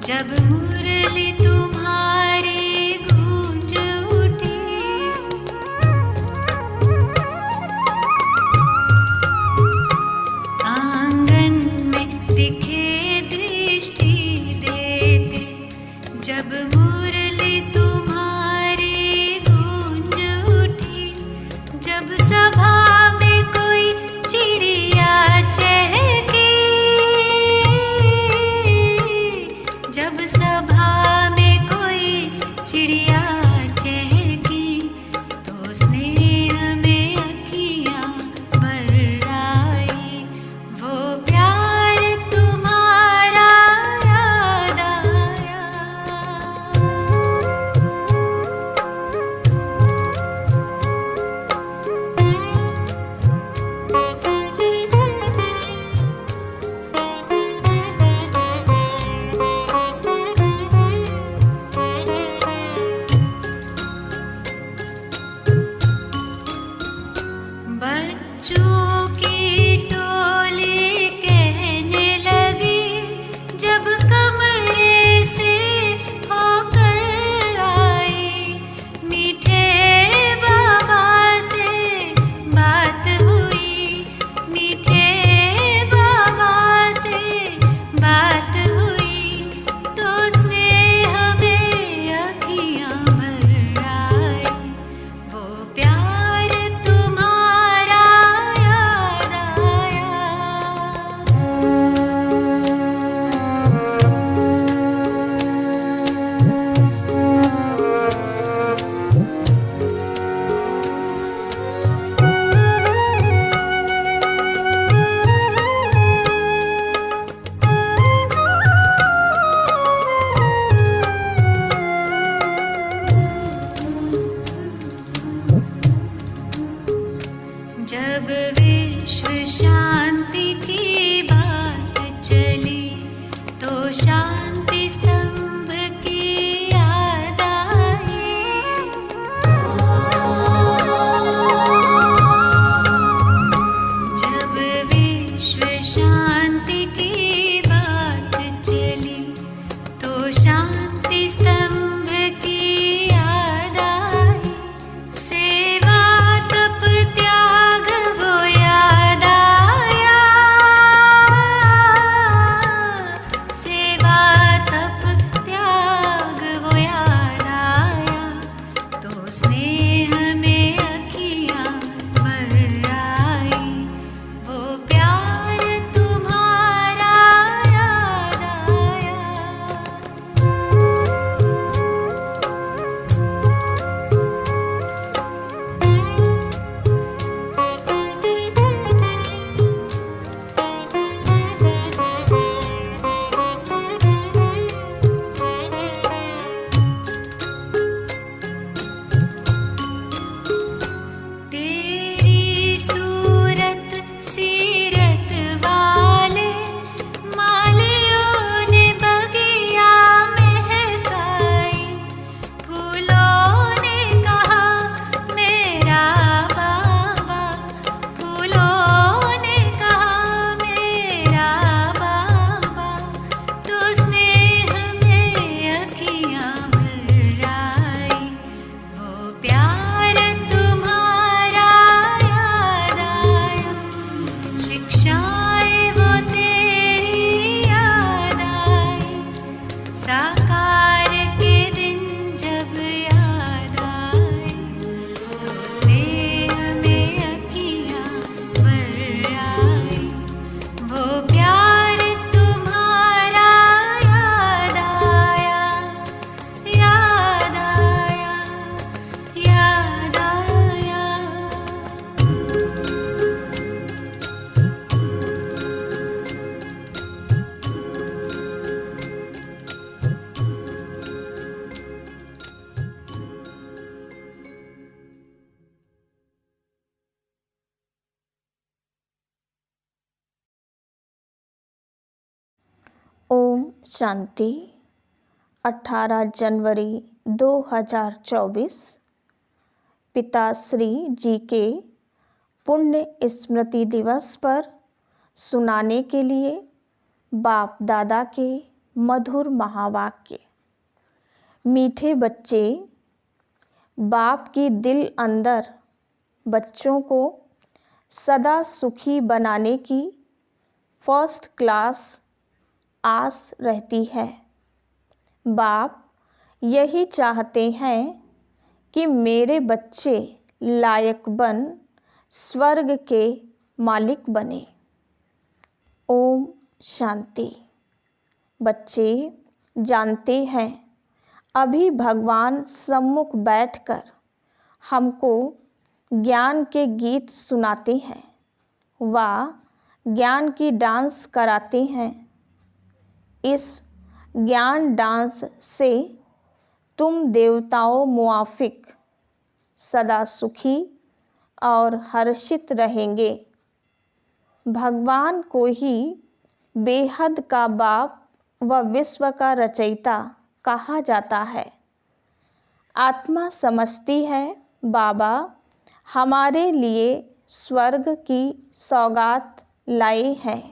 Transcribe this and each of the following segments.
जब मुरली तुम्हारी गूंज उठी, आंगन में दिखे दृष्टि देते, जब मुरली तुम्हारी गूंज उठी, जब सभा में कोई चिड़िया चहकी, जब सभा में कोई चिड़िया चहकी, तो स्नेह में अखियाँ बरसाई, वो प्यार तुम्हारा याद आया। बच्चों की टोली कहने लगी, जब कमरे से होकर आई, मीठे बाबा से बात हुई, मीठे बाबा से बात हुई, तो स्नेह में अखियाँ भर आई, वो प्यार तुम्हारा याद आया। जब विश्व शांति की बात चली, तो शांति स्तंभ की याद आई, जब विश्व शांति की बात चली, तो शांति स्तंभ की याद आई, सेवा तप त्याग वो याद आया, सेवा तप त्याग वो याद आया, तो स्नेह में अखियाँ भर आई, वो प्यार तुम्हारा याद आया। तेरी सूरत सीरत वाले मालियों ने बगिया महकाई, फूलों ने कहा मेरा बाबा, फूलों ने कहा मेरा बाबा, तो स्नेह में अखियाँ भर आई, वो प्यार तुम्हारा याद आया, शिक्षाएं वो तेरी याद आई, साकार के दिन जब याद आए, तो स्नेह में अखियाँ भर आई, वो प्यार तुम्हारा याद आया, याद आया, याद आया। ओम शांति। 18 जनवरी 2024 पिताश्री जी के पुण्य स्मृति दिवस पर सुनाने के लिए बाप दादा के मधुर महावाक्य। मीठे बच्चे, बाप की दिल अंदर बच्चों को सदा सुखी बनाने की फर्स्ट क्लास आस रहती है। बाप यही चाहते हैं कि मेरे बच्चे लायक बन स्वर्ग के मालिक बने। ओम शांति। बच्चे जानते हैं, अभी भगवान सम्मुख बैठकर हमको ज्ञान के गीत सुनाते हैं, व ज्ञान की डांस कराते हैं। इस ज्ञान डांस से तुम देवताओं मुआफिक सदा सुखी और हर्षित रहेंगे। भगवान को ही बेहद का बाप व विश्व का रचयिता कहा जाता है। आत्मा समझती है बाबा हमारे लिए स्वर्ग की सौगात लाए हैं।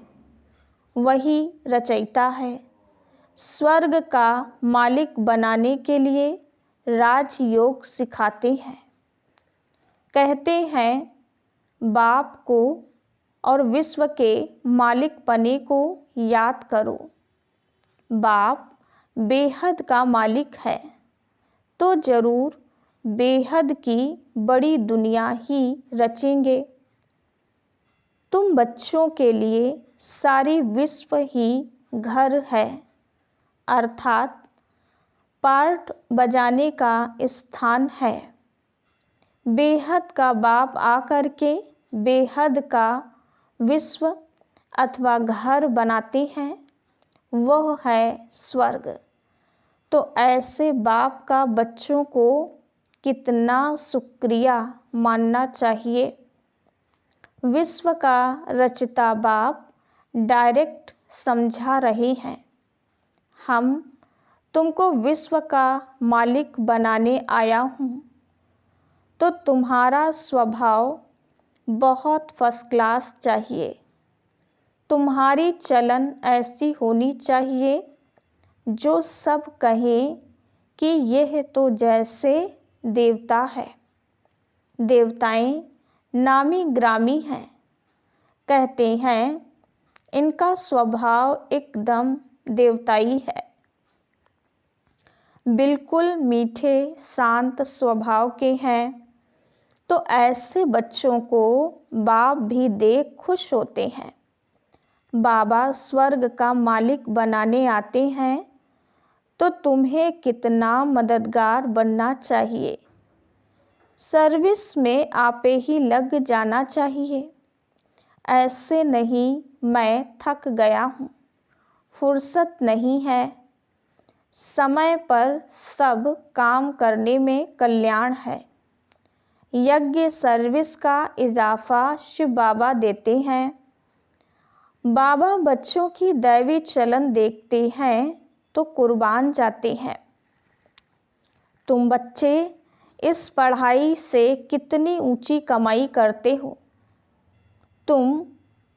वही रचयिता है। स्वर्ग का मालिक बनाने के लिए राजयोग सिखाते हैं। कहते हैं बाप को और विश्व के मालिक पने को याद करो। बाप बेहद का मालिक है तो जरूर बेहद की बड़ी दुनिया ही रचेंगे। तुम बच्चों के लिए सारी विश्व ही घर है, अर्थात पार्ट बजाने का स्थान है। बेहद का बाप आकर के बेहद का विश्व अथवा घर बनाते हैं, वह है स्वर्ग। तो ऐसे बाप का बच्चों को कितना शुक्रिया मानना चाहिए। विश्व का रचयिता बाप डायरेक्ट समझा रहे हैं, हम तुमको विश्व का मालिक बनाने आया हूँ, तो तुम्हारा स्वभाव बहुत फर्स्ट क्लास चाहिए। तुम्हारी चलन ऐसी होनी चाहिए जो सब कहें कि यह तो जैसे देवता है। देवताएं नामी ग्रामी हैं। कहते हैं इनका स्वभाव एकदम देवताई है। बिल्कुल मीठे शांत स्वभाव के हैं। तो ऐसे बच्चों को बाप भी देख खुश होते हैं। बाबा स्वर्ग का मालिक बनाने आते हैं तो तुम्हें कितना मददगार बनना चाहिए। सर्विस में आपे ही लग जाना चाहिए। ऐसे नहीं मैं थक गया हूँ, फुर्सत नहीं है। समय पर सब काम करने में कल्याण है। यज्ञ सर्विस का इजाफा शिव बाबा देते हैं। बाबा बच्चों की दैवी चलन देखते हैं तो कुर्बान जाते हैं। तुम बच्चे इस पढ़ाई से कितनी ऊंची कमाई करते हो। तुम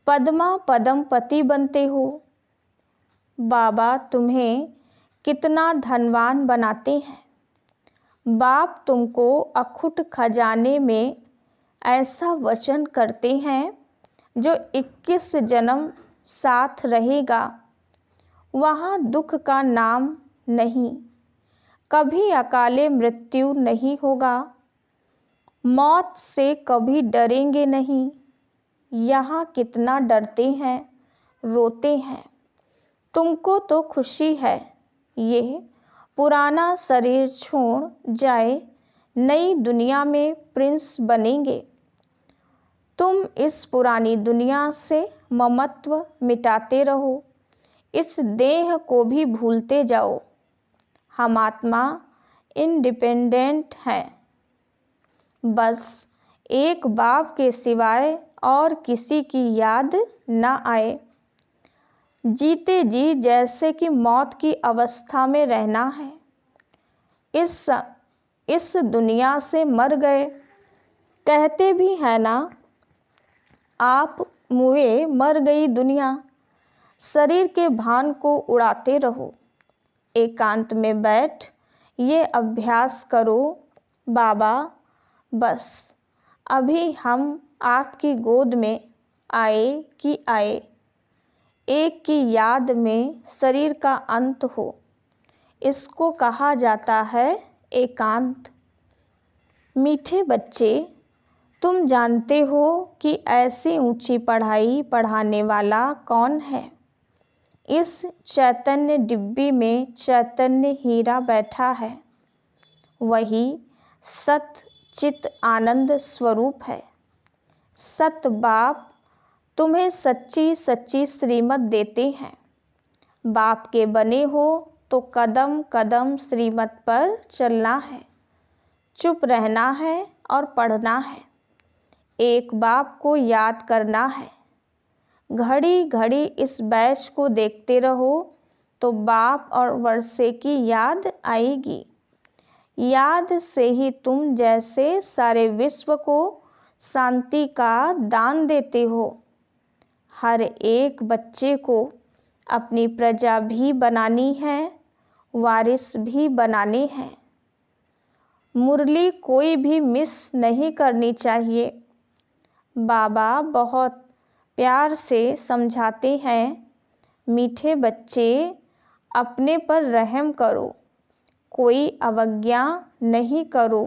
पद्मा पद्मपति बनते हो। बाबा तुम्हें कितना धनवान बनाते हैं। बाप तुमको अखुट खजाने में ऐसा वचन करते हैं जो 21 जन्म साथ रहेगा। वहाँ दुख का नाम नहीं, कभी अकाले मृत्यु नहीं होगा। मौत से कभी डरेंगे नहीं। यहाँ कितना डरते हैं, रोते हैं। तुमको तो खुशी है, ये पुराना शरीर छोड़ जाए, नई दुनिया में प्रिंस बनेंगे। तुम इस पुरानी दुनिया से ममत्व मिटाते रहो, इस देह को भी भूलते जाओ। हम आत्मा इंडिपेंडेंट हैं। बस एक बाप के सिवाय और किसी की याद न आए। जीते जी जैसे कि मौत की अवस्था में रहना है। इस दुनिया से मर गए। कहते भी है ना, आप मुए मर गई दुनिया। शरीर के भान को उड़ाते रहो। एकांत में बैठ ये अभ्यास करो, बाबा बस अभी हम आपकी गोद में आए कि आए, एक की याद में शरीर का अंत हो, इसको कहा जाता है एकांत। मीठे बच्चे, तुम जानते हो कि ऐसी ऊंची पढ़ाई पढ़ाने वाला कौन है? इस चैतन्य डिब्बी में चैतन्य हीरा बैठा है, वही सत चित आनंद स्वरूप है। सत बाप तुम्हें सच्ची सच्ची श्रीमत देते हैं। बाप के बने हो तो कदम कदम श्रीमत पर चलना है, चुप रहना है और पढ़ना है। एक बाप को याद करना है। घड़ी घड़ी इस बैच को देखते रहो तो बाप और वर्षे की याद आएगी। याद से ही तुम जैसे सारे विश्व को शांति का दान देते हो। हर एक बच्चे को अपनी प्रजा भी बनानी है, वारिस भी बनाने हैं। मुरली कोई भी मिस नहीं करनी चाहिए। बाबा बहुत प्यार से समझाते हैं, मीठे बच्चे अपने पर रहम करो, कोई अवज्ञा नहीं करो।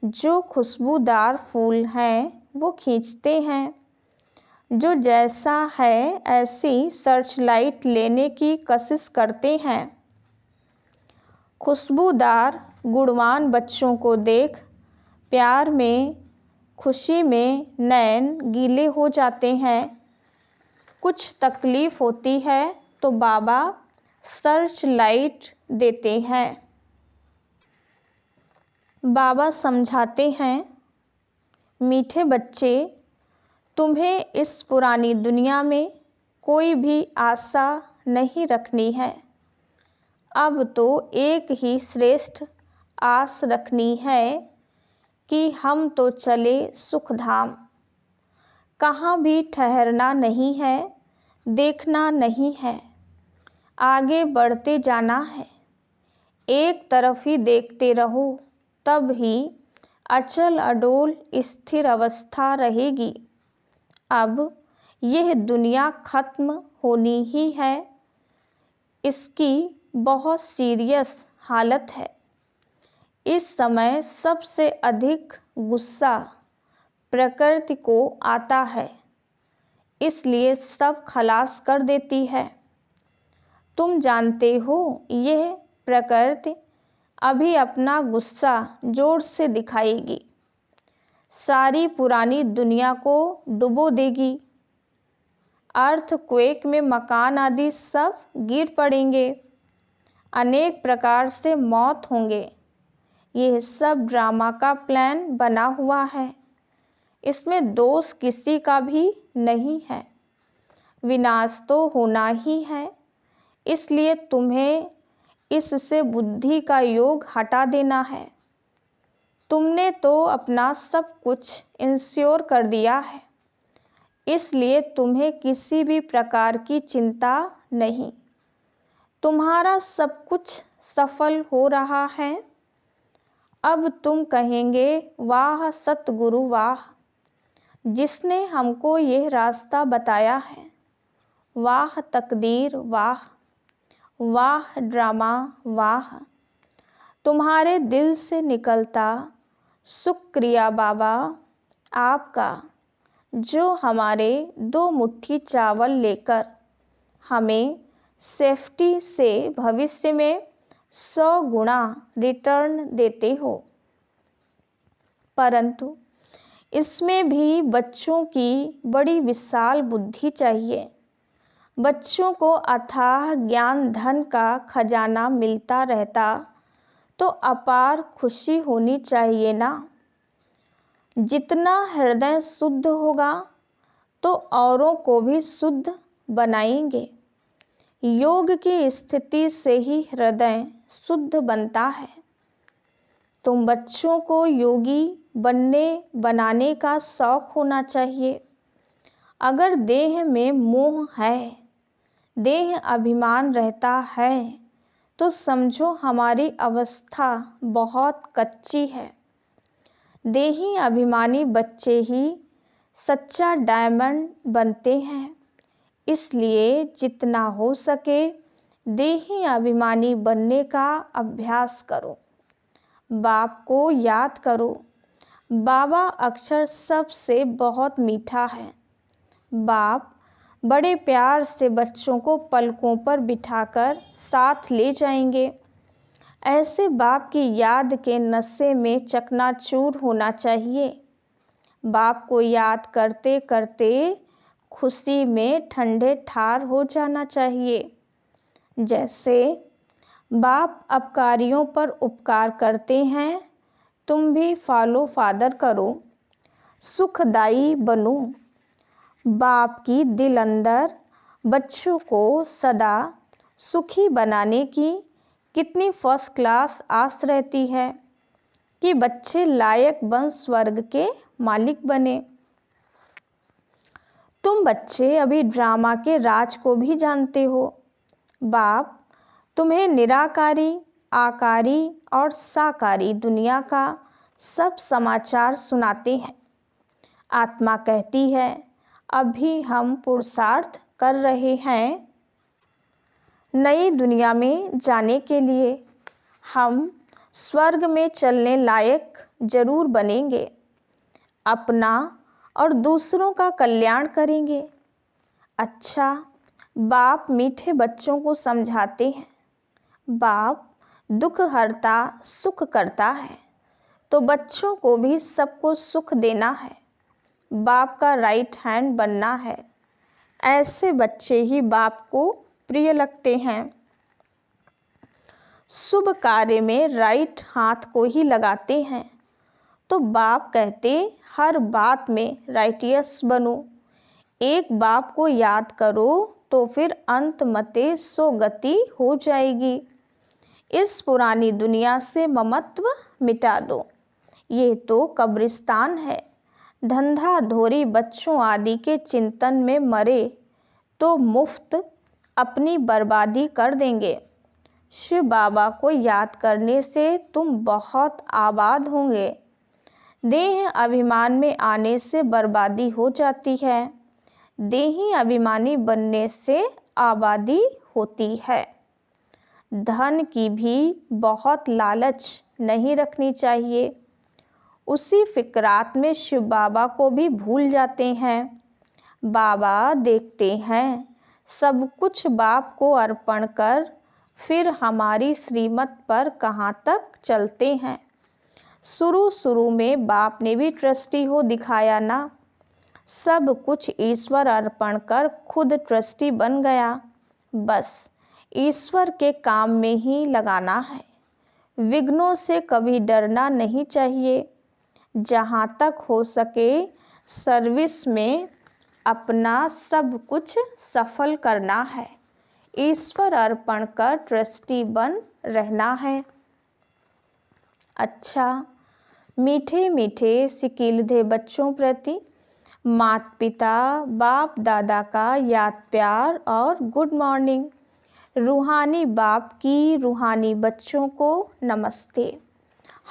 जो खुशबूदार फूल हैं वो खींचते हैं, जो जैसा है ऐसी सर्चलाइट लेने की कोशिश करते हैं। खुशबूदार गुणवान बच्चों को देख प्यार में खुशी में नैन गीले हो जाते हैं। कुछ तकलीफ होती है तो बाबा सर्च लाइट देते हैं। बाबा समझाते हैं, मीठे बच्चे तुम्हें इस पुरानी दुनिया में कोई भी आशा नहीं रखनी है। अब तो एक ही श्रेष्ठ आस रखनी है कि हम तो चले सुखधाम। कहाँ भी ठहरना नहीं है, देखना नहीं है, आगे बढ़ते जाना है। एक तरफ ही देखते रहो, तब ही अचल अडोल स्थिर अवस्था रहेगी। अब यह दुनिया खत्म होनी ही है, इसकी बहुत सीरियस हालत है। इस समय सबसे अधिक गुस्सा प्रकृति को आता है, इसलिए सब खलास कर देती है। तुम जानते हो यह प्रकृति अभी अपना गुस्सा जोर से दिखाएगी, सारी पुरानी दुनिया को डुबो देगी। अर्थक्वेक में मकान आदि सब गिर पड़ेंगे, अनेक प्रकार से मौत होंगे। यह सब ड्रामा का प्लान बना हुआ है, इसमें दोष किसी का भी नहीं है। विनाश तो होना ही है, इसलिए तुम्हें इससे बुद्धि का योग हटा देना है। तुमने तो अपना सब कुछ इंश्योर कर दिया है, इसलिए तुम्हें किसी भी प्रकार की चिंता नहीं। तुम्हारा सब कुछ सफल हो रहा है। अब तुम कहेंगे, वाह सतगुरु वाह, जिसने हमको यह रास्ता बताया है। वाह तकदीर वाह, वाह ड्रामा वाह। तुम्हारे दिल से निकलता शुक्रिया बाबा आपका, जो हमारे 2 मुट्ठी चावल लेकर हमें सेफ्टी से भविष्य में 100 गुना रिटर्न देते हो। परंतु इसमें भी बच्चों की बड़ी विशाल बुद्धि चाहिए। बच्चों को अथाह ज्ञान धन का खजाना मिलता रहता तो अपार खुशी होनी चाहिए ना। जितना हृदय शुद्ध होगा तो औरों को भी शुद्ध बनाएंगे। योग की स्थिति से ही हृदय शुद्ध बनता है। तुम बच्चों को योगी बनाने का शौक होना चाहिए। अगर देह में मोह है, देह अभिमान रहता है, तो समझो हमारी अवस्था बहुत कच्ची है। देही अभिमानी बच्चे ही सच्चा डायमंड बनते हैं। इसलिए जितना हो सके देही अभिमानी बनने का अभ्यास करो। बाप को याद करो। बाबा अक्षर सबसे बहुत मीठा है। बाप बड़े प्यार से बच्चों को पलकों पर बिठाकर साथ ले जाएंगे। ऐसे बाप की याद के नशे में चकनाचूर होना चाहिए। बाप को याद करते करते खुशी में ठंडे ठार हो जाना चाहिए। जैसे बाप अपकारियों पर उपकार करते हैं, तुम भी फॉलो फादर करो, सुखदाई बनो। बाप की दिल अंदर बच्चों को सदा सुखी बनाने की कितनी फर्स्ट क्लास आस रहती है कि बच्चे लायक बन स्वर्ग के मालिक बने। तुम बच्चे अभी ड्रामा के राज को भी जानते हो। बाप तुम्हें निराकारी, आकारी और साकारी दुनिया का सब समाचार सुनाते हैं। आत्मा कहती है, अभी हम पुरुषार्थ कर रहे हैं नई दुनिया में जाने के लिए। हम स्वर्ग में चलने लायक जरूर बनेंगे। अपना और दूसरों का कल्याण करेंगे। अच्छा, बाप मीठे बच्चों को समझाते हैं। बाप दुख हरता सुख करता है, तो बच्चों को भी सबको सुख देना है। बाप का राइट हैंड बनना है। ऐसे बच्चे ही बाप को प्रिय लगते हैं। शुभ कार्य में राइट हाथ को ही लगाते हैं। तो बाप कहते हर बात में राइटियस बनो। एक बाप को याद करो तो फिर अंत मते सो गति हो जाएगी। इस पुरानी दुनिया से ममत्व मिटा दो। ये तो कब्रिस्तान है। धंधा धोरी बच्चों आदि के चिंतन में मरे तो मुफ्त अपनी बर्बादी कर देंगे। शिव बाबा को याद करने से तुम बहुत आबाद होंगे। देह अभिमान में आने से बर्बादी हो जाती है। देही अभिमानी बनने से आबादी होती है। धन की भी बहुत लालच नहीं रखनी चाहिए। उसी फिक्रात में शिव बाबा को भी भूल जाते हैं। बाबा देखते हैं सब कुछ बाप को अर्पण कर फिर हमारी श्रीमत पर कहाँ तक चलते हैं। शुरू में बाप ने भी ट्रस्टी हो दिखाया ना। सब कुछ ईश्वर अर्पण कर खुद ट्रस्टी बन गया। बस ईश्वर के काम में ही लगाना है। विघ्नों से कभी डरना नहीं चाहिए। जहाँ तक हो सके सर्विस में अपना सब कुछ सफल करना है। ईश्वर अर्पण कर ट्रस्टी बन रहना है। अच्छा, मीठे मीठे सिकीलधे बच्चों प्रति माता पिता बाप दादा का याद प्यार और गुड मॉर्निंग। रूहानी बाप की रूहानी बच्चों को नमस्ते।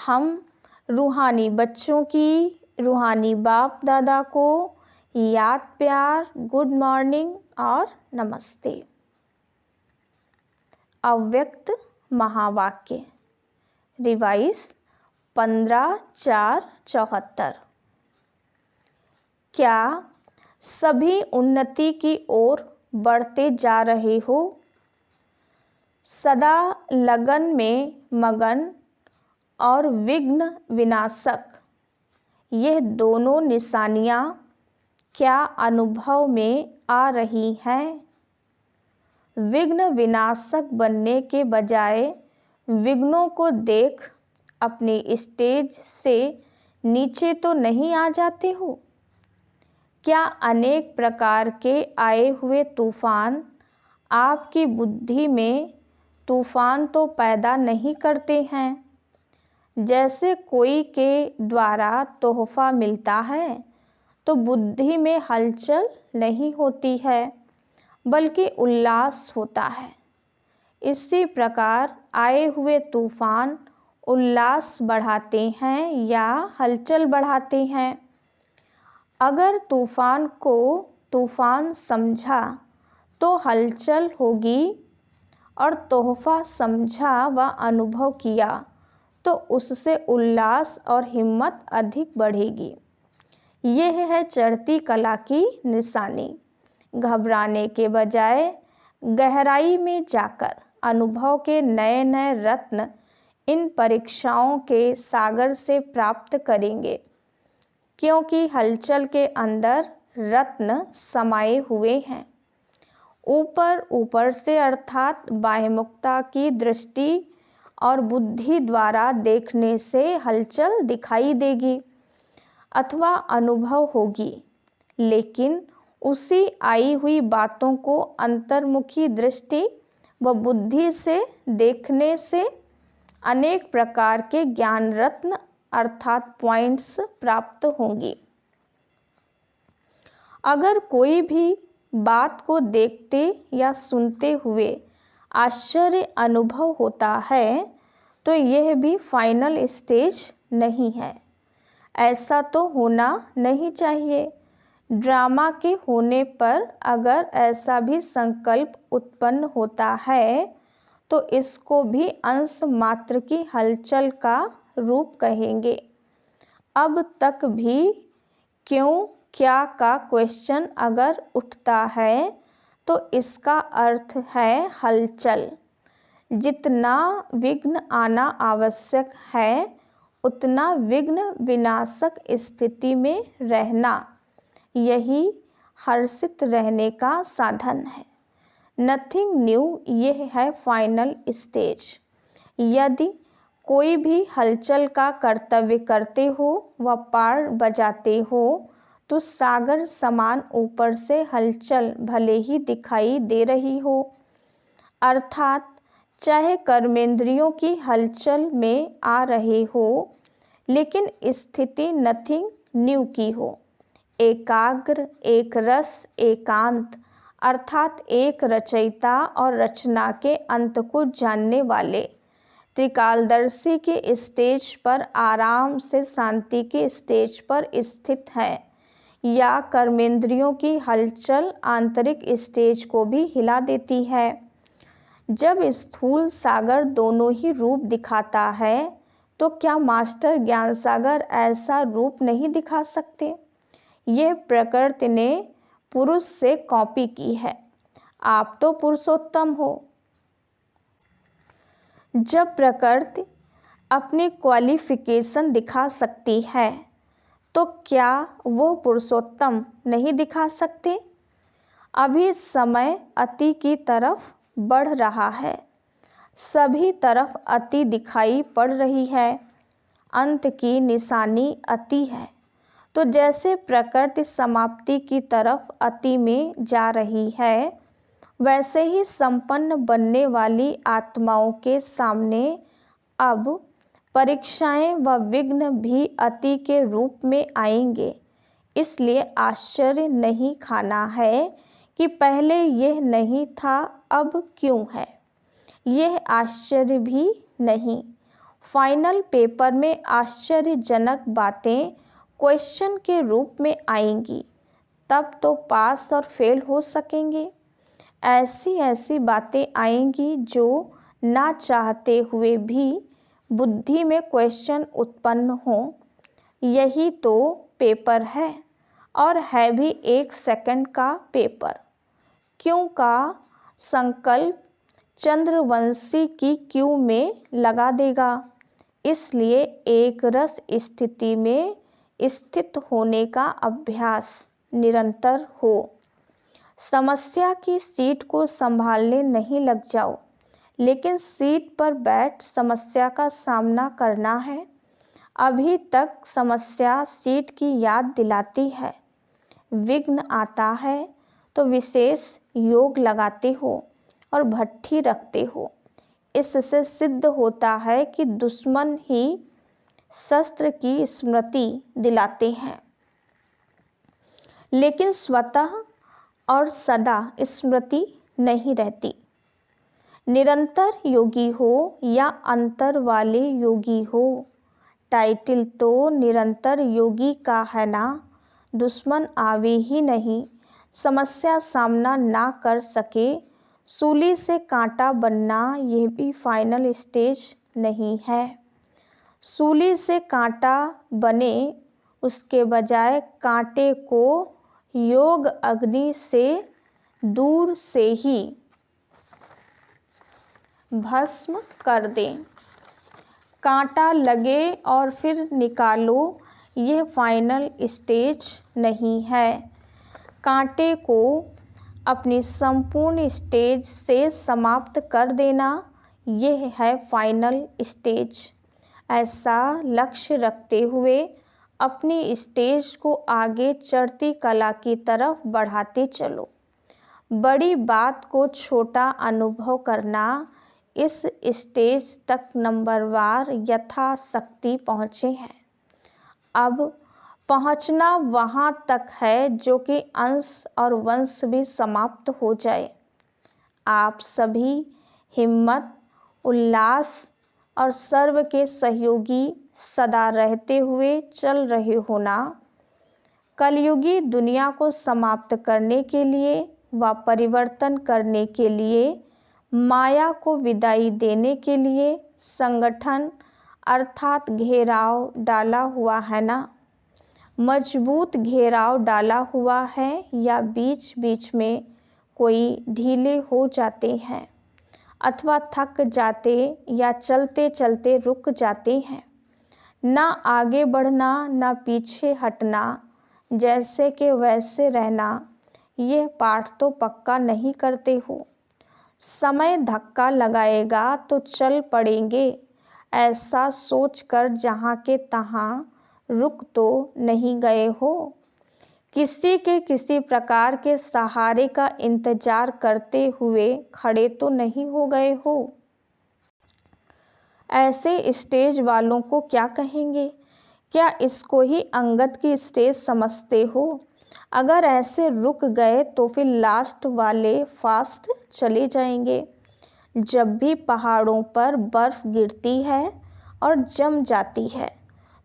हम रूहानी बच्चों की रूहानी बाप दादा को याद प्यार गुड मॉर्निंग और नमस्ते। अव्यक्त महावाक्य रिवाइज 15/4/74। क्या सभी उन्नति की ओर बढ़ते जा रहे हो? सदा लगन में मगन और विघ्न विनाशक, यह दोनों निशानियाँ क्या अनुभव में आ रही हैं? विघ्न विनाशक बनने के बजाय विघ्नों को देख अपनी स्टेज से नीचे तो नहीं आ जाते हो? क्या अनेक प्रकार के आए हुए तूफान आपकी बुद्धि में तूफान तो पैदा नहीं करते हैं? जैसे कोई के द्वारा तोहफा मिलता है तो बुद्धि में हलचल नहीं होती है, बल्कि उल्लास होता है। इसी प्रकार आए हुए तूफान उल्लास बढ़ाते हैं या हलचल बढ़ाते हैं। अगर तूफान को तूफान समझा तो हलचल होगी, और तोहफा समझा व अनुभव किया तो उससे उल्लास और हिम्मत अधिक बढ़ेगी। यह है चढ़ती कला की निशानी। घबराने के बजाय गहराई में जाकर अनुभव के नए नए रत्न इन परीक्षाओं के सागर से प्राप्त करेंगे, क्योंकि हलचल के अंदर रत्न समाये हुए हैं। ऊपर ऊपर से अर्थात बाह्यमुखता की दृष्टि और बुद्धि द्वारा देखने से हलचल दिखाई देगी अथवा अनुभव होगी, लेकिन उसी आई हुई बातों को अंतर्मुखी दृष्टि व बुद्धि से देखने से अनेक प्रकार के ज्ञान रत्न अर्थात पॉइंट्स प्राप्त होंगी। अगर कोई भी बात को देखते या सुनते हुए आश्चर्य अनुभव होता है तो यह भी फाइनल स्टेज नहीं है। ऐसा तो होना नहीं चाहिए। ड्रामा के होने पर अगर ऐसा भी संकल्प उत्पन्न होता है तो इसको भी अंश मात्र की हलचल का रूप कहेंगे। अब तक भी क्यों क्या का क्वेश्चन अगर उठता है तो इसका अर्थ है हलचल। जितना विघ्न आना आवश्यक है उतना विघ्न विनाशक स्थिति में रहना, यही हर्षित रहने का साधन है। नथिंग न्यू, यह है फाइनल स्टेज। यदि कोई भी हलचल का कर्तव्य करते हो व पार बजाते हो तो सागर समान ऊपर से हलचल भले ही दिखाई दे रही हो, अर्थात चाहे कर्मेंद्रियों की हलचल में आ रहे हो, लेकिन स्थिति नथिंग न्यू की हो। एकाग्र, एक रस, एकांत अर्थात एक रचयिता और रचना के अंत को जानने वाले त्रिकालदर्शी के स्टेज पर आराम से शांति के स्टेज पर स्थित है, या कर्मेंद्रियों की हलचल आंतरिक स्टेज को भी हिला देती है। जब स्थूल सागर दोनों ही रूप दिखाता है तो क्या मास्टर ज्ञान सागर ऐसा रूप नहीं दिखा सकते? यह प्रकृति ने पुरुष से कॉपी की है। आप तो पुरुषोत्तम हो। जब प्रकृति अपनी क्वालिफिकेशन दिखा सकती है तो क्या वो पुरुषोत्तम नहीं दिखा सकते? अभी समय अति की तरफ बढ़ रहा है। सभी तरफ अति दिखाई पड़ रही है। अंत की निशानी अति है। तो जैसे प्रकृति समाप्ति की तरफ अति में जा रही है, वैसे ही संपन्न बनने वाली आत्माओं के सामने अब परीक्षाएं व विघ्न भी अति के रूप में आएंगे। इसलिए आश्चर्य नहीं खाना है कि पहले यह नहीं था, अब क्यों है। यह आश्चर्य भी नहीं। फाइनल पेपर में आश्चर्यजनक बातें क्वेश्चन के रूप में आएंगी, तब तो पास और फेल हो सकेंगे। ऐसी ऐसी बातें आएंगी जो ना चाहते हुए भी बुद्धि में क्वेश्चन उत्पन्न हो। यही तो पेपर है, और है भी 1 सेकंड का पेपर। क्यों का संकल्प चंद्रवंशी की क्यू में लगा देगा। इसलिए एक रस स्थिति में स्थित होने का अभ्यास निरंतर हो। समस्या की सीट को संभालने नहीं लग जाओ, लेकिन सीट पर बैठ समस्या का सामना करना है। अभी तक समस्या सीट की याद दिलाती है। विघ्न आता है तो विशेष योग लगाते हो और भट्ठी रखते हो। इससे सिद्ध होता है कि दुश्मन ही शस्त्र की स्मृति दिलाते हैं, लेकिन स्वतः और सदा स्मृति नहीं रहती। निरंतर योगी हो या अंतर वाले योगी हो, टाइटल तो निरंतर योगी का है ना। दुश्मन आवे ही नहीं, समस्या सामना ना कर सके, सूली से कांटा बनना यह भी फाइनल स्टेज नहीं है। सूली से कांटा बने उसके बजाय कांटे को योग अग्नि से दूर से ही भस्म कर दें। कांटा लगे और फिर निकालो, यह फाइनल स्टेज नहीं है। कांटे को अपनी संपूर्ण स्टेज से समाप्त कर देना, यह है फाइनल स्टेज। ऐसा लक्ष्य रखते हुए अपनी स्टेज को आगे चढ़ती कला की तरफ बढ़ाते चलो। बड़ी बात को छोटा अनुभव करना, इस स्टेज तक नंबरवार यथाशक्ति पहुँचे हैं। अब पहुँचना वहाँ तक है जो कि अंश और वंश भी समाप्त हो जाए। आप सभी हिम्मत, उल्लास और सर्व के सहयोगी सदा रहते हुए चल रहे हो ना। कलयुगी दुनिया को समाप्त करने के लिए व परिवर्तन करने के लिए, माया को विदाई देने के लिए संगठन अर्थात घेराव डाला हुआ है ना। मजबूत घेराव डाला हुआ है या बीच बीच में कोई ढीले हो जाते हैं अथवा थक जाते या चलते चलते रुक जाते हैं। ना आगे बढ़ना ना पीछे हटना, जैसे कि वैसे रहना, यह पाठ तो पक्का नहीं करते हो। समय धक्का लगाएगा तो चल पड़ेंगे, ऐसा सोचकर जहाँ के तहाँ रुक तो नहीं गए हो। किसी के किसी प्रकार के सहारे का इंतजार करते हुए खड़े तो नहीं हो गए हो। ऐसे स्टेज वालों को क्या कहेंगे? क्या इसको ही अंगद की स्टेज समझते हो? अगर ऐसे रुक गए तो फिर लास्ट वाले फास्ट चले जाएंगे। जब भी पहाड़ों पर बर्फ गिरती है और जम जाती है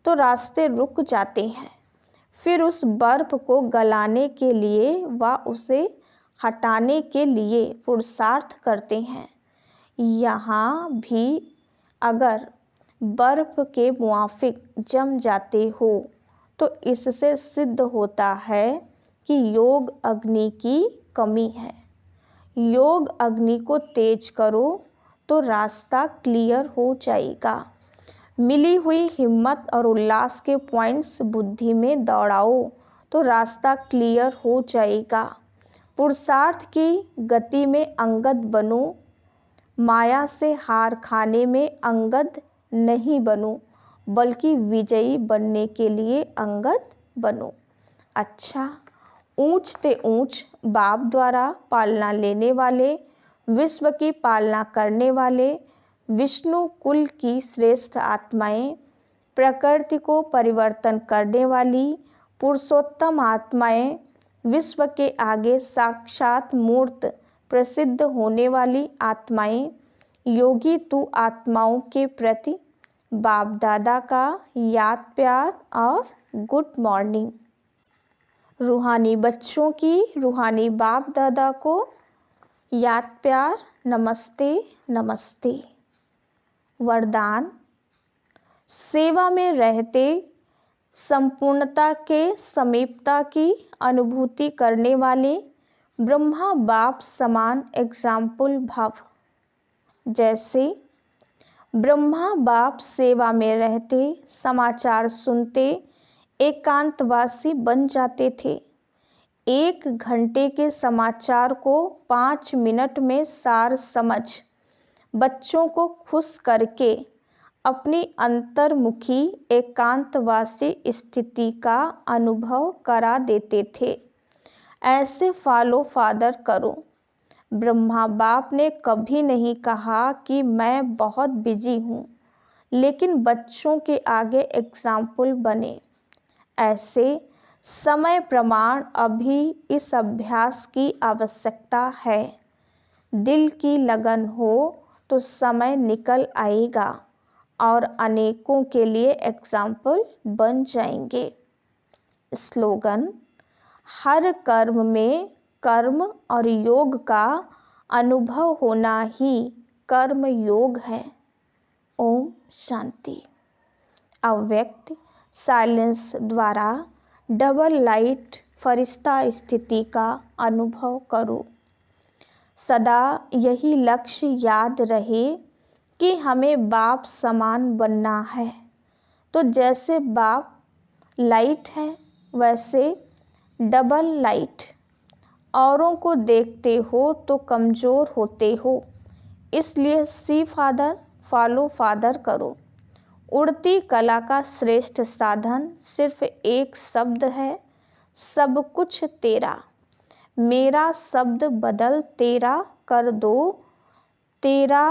तो रास्ते रुक जाते हैं। फिर उस बर्फ को गलाने के लिए व उसे हटाने के लिए पुरुषार्थ करते हैं। यहाँ भी अगर बर्फ के मुआफिक जम जाते हो तो इससे सिद्ध होता है कि योग अग्नि की कमी है। योग अग्नि को तेज करो तो रास्ता क्लियर हो जाएगा। मिली हुई हिम्मत और उल्लास के पॉइंट्स बुद्धि में दौड़ाओ तो रास्ता क्लियर हो जाएगा। पुरुषार्थ की गति में अंगद बनो, माया से हार खाने में अंगद नहीं बनो, बल्कि विजयी बनने के लिए अंगद बनो। अच्छा, ऊंच ते ऊंच बाप द्वारा पालना लेने वाले, विश्व की पालना करने वाले, विष्णु कुल की श्रेष्ठ आत्माएं, प्रकृति को परिवर्तन करने वाली पुरुषोत्तम आत्माएं, विश्व के आगे साक्षात मूर्त प्रसिद्ध होने वाली आत्माएं, योगी तू आत्माओं के प्रति बाप दादा का याद प्यार और गुड मॉर्निंग। रूहानी बच्चों की रूहानी बाप दादा को याद प्यार नमस्ते नमस्ते। वरदान: सेवा में रहते संपूर्णता के समीपता की अनुभूति करने वाले ब्रह्मा बाप समान एग्जाम्पल भव। जैसे ब्रह्मा बाप सेवा में रहते, समाचार सुनते, एकांतवासी बन जाते थे। 1 घंटे के समाचार को 5 मिनट में सार समझ बच्चों को खुश करके अपनी अंतर्मुखी एकांतवासी स्थिति का अनुभव करा देते थे। ऐसे फॉलो फादर करो। ब्रह्मा बाप ने कभी नहीं कहा कि मैं बहुत बिजी हूँ, लेकिन बच्चों के आगे एग्जाम्पल बने। ऐसे समय प्रमाण अभी इस अभ्यास की आवश्यकता है। दिल की लगन हो तो समय निकल आएगा और अनेकों के लिए एग्जाम्पल बन जाएंगे। स्लोगन: हर कर्म में कर्म और योग का अनुभव होना ही कर्म योग है। ओम शांति। अव्यक्त साइलेंस द्वारा डबल लाइट फरिश्ता स्थिति का अनुभव करो। सदा यही लक्ष्य याद रहे कि हमें बाप समान बनना है। तो जैसे बाप लाइट है वैसे डबल लाइट। औरों को देखते हो तो कमज़ोर होते हो, इसलिए सी फादर फॉलो फादर करो। उड़ती कला का श्रेष्ठ साधन सिर्फ एक शब्द है, सब कुछ तेरा। मेरा शब्द बदल तेरा कर दो। तेरा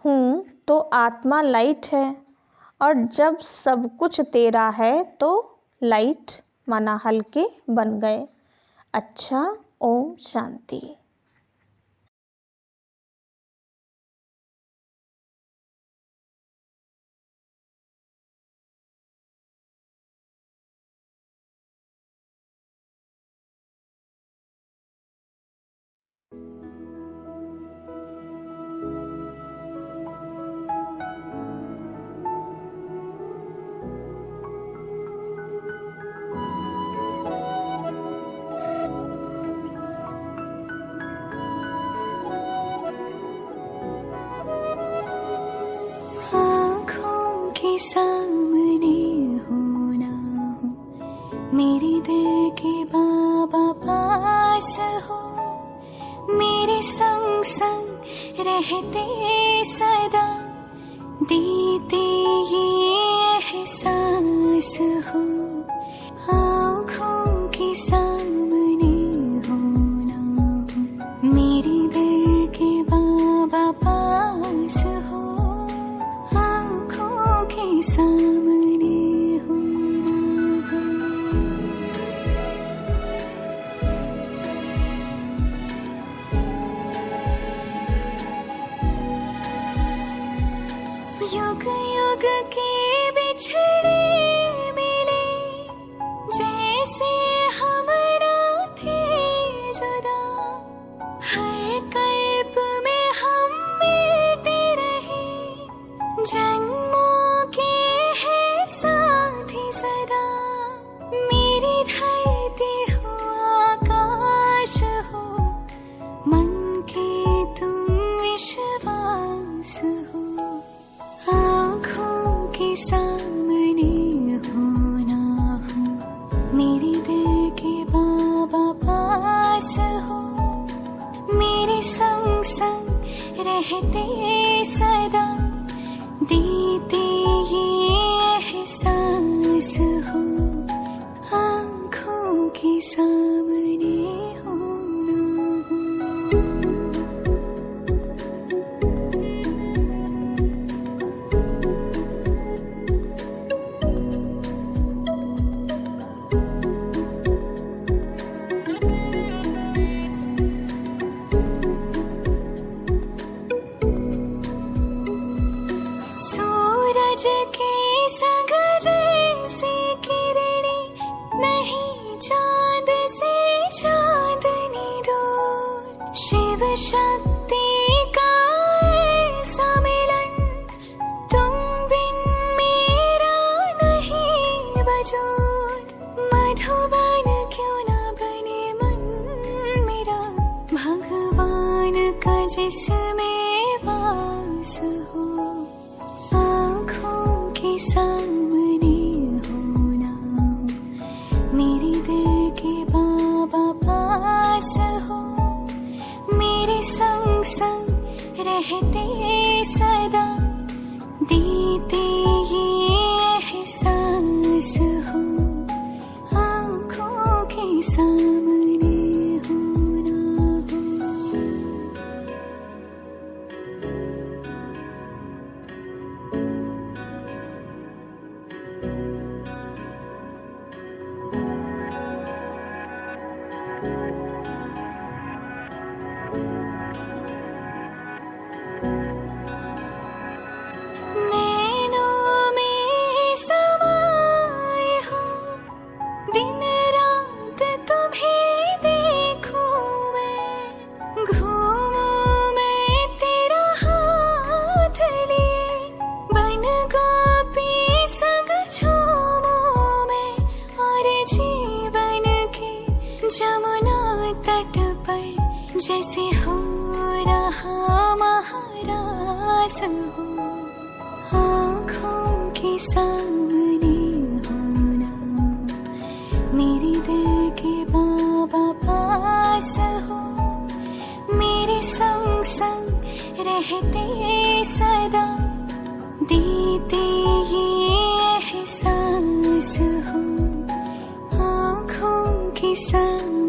हूँ तो आत्मा लाइट है, और जब सब कुछ तेरा है तो लाइट माना हल्के बन गए। अच्छा, ओम शांति। आँखों के सामने हो ना हो, मेरे दिल के बाबा पास हो, मेरे संग संग रहते सदा, देते ये एहसास हो। आँखों के सामने हो ना हो, मेरे दिल के बाबा पास हो, आँखों के सामने हो ना हो। युग युग के बिछड़े मिले, जैसे हम ना थे जुदा, हर कल्प में हम मिलते रहे, जन्मों के है साथी सदा। मेरी धरती हो आकाश हो, मन के तुम विश्वास हो। आँखों के सामने हो ना हो, मेरे दिल के बाबा पास हो, मेरे संग संग रहते सदा, देते ये एहसास हो। आँखों के सामने हो ना हो। सूरज के संग जैसे किरणें, नहीं चांद से चांदनी दूर। शिव शक्ति का ऐसा मिलन, तुम बिन मेरा नहीं वजूद। मधुबन क्यों ना बने मन मेरा, भगवान का जिसमें वास हो। आँखों के सामने हो ना हो, मेरे दिल के बाबा पास हो, मेरे संग संग रहते सदा, देते ये एहसास हो। आँखों के सामने हो ना हो। रहा महाराज हो, आँखों के सामने होना, मेरे दिल के बाबा पास हो, मेरे संग संग रहते सदा, देते ये एहसास हो, आँखों के सामने